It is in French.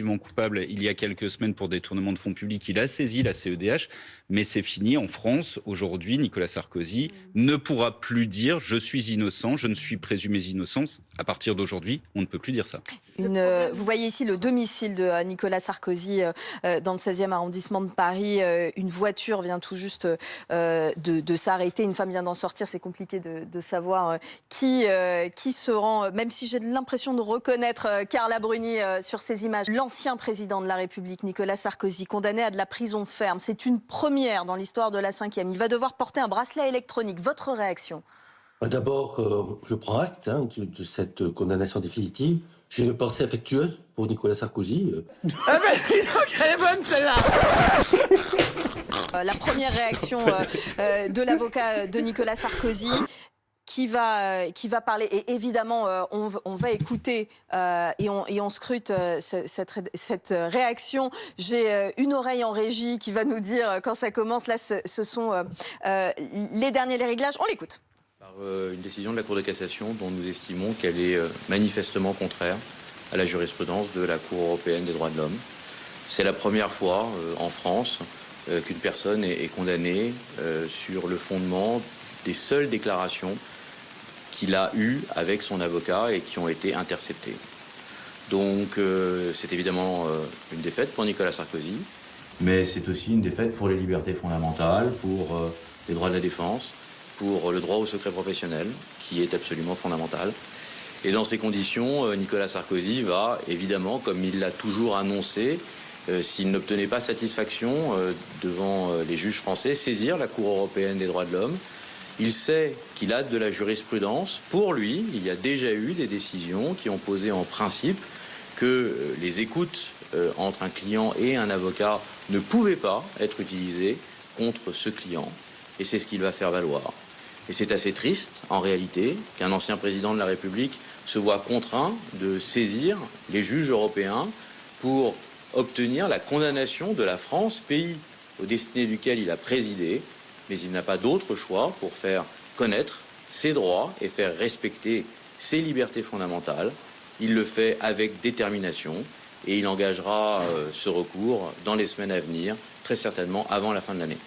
Coupable il y a quelques semaines pour détournement de fonds publics. Il a saisi la CEDH, mais c'est fini. En France, aujourd'hui, Nicolas Sarkozy ne pourra plus dire « je suis innocent, je ne suis présumé innocent ». À partir d'aujourd'hui, on ne peut plus dire ça. Vous voyez ici le domicile de Nicolas Sarkozy dans le 16e arrondissement de Paris. Une voiture vient tout juste de s'arrêter. Une femme vient d'en sortir. C'est compliqué de savoir qui se rend, même si j'ai l'impression de reconnaître Carla Bruni sur ces images. L'ancien président de la République, Nicolas Sarkozy, condamné à de la prison ferme. C'est une première dans l'histoire de la 5e. Il va devoir porter un bracelet électronique. Votre réaction? D'abord, je prends acte de cette condamnation définitive. J'ai une pensée affectueuse pour Nicolas Sarkozy. Ah ben, elle est bonne celle-là. La première réaction de l'avocat de Nicolas Sarkozy qui va parler. Et évidemment, on va écouter et on scrute cette réaction. J'ai une oreille en régie qui va nous dire quand ça commence. Là, ce sont les derniers réglages. On l'écoute. Une décision de la Cour de cassation dont nous estimons qu'elle est manifestement contraire à la jurisprudence de la Cour européenne des droits de l'homme. C'est la première fois en France qu'une personne est condamnée sur le fondement des seules déclarations qu'il a eues avec son avocat et qui ont été interceptées. Donc c'est évidemment une défaite pour Nicolas Sarkozy, mais c'est aussi une défaite pour les libertés fondamentales, pour les droits de la défense, pour le droit au secret professionnel, qui est absolument fondamental. Et dans ces conditions, Nicolas Sarkozy va, évidemment, comme il l'a toujours annoncé, s'il n'obtenait pas satisfaction devant les juges français, saisir la Cour européenne des droits de l'homme. Il sait qu'il a de la jurisprudence. Pour lui, il y a déjà eu des décisions qui ont posé en principe que les écoutes entre un client et un avocat ne pouvaient pas être utilisées contre ce client. Et c'est ce qu'il va faire valoir. Et c'est assez triste, en réalité, qu'un ancien président de la République se voit contraint de saisir les juges européens pour obtenir la condamnation de la France, pays aux destinées duquel il a présidé, mais il n'a pas d'autre choix pour faire connaître ses droits et faire respecter ses libertés fondamentales. Il le fait avec détermination et il engagera ce recours dans les semaines à venir, très certainement avant la fin de l'année.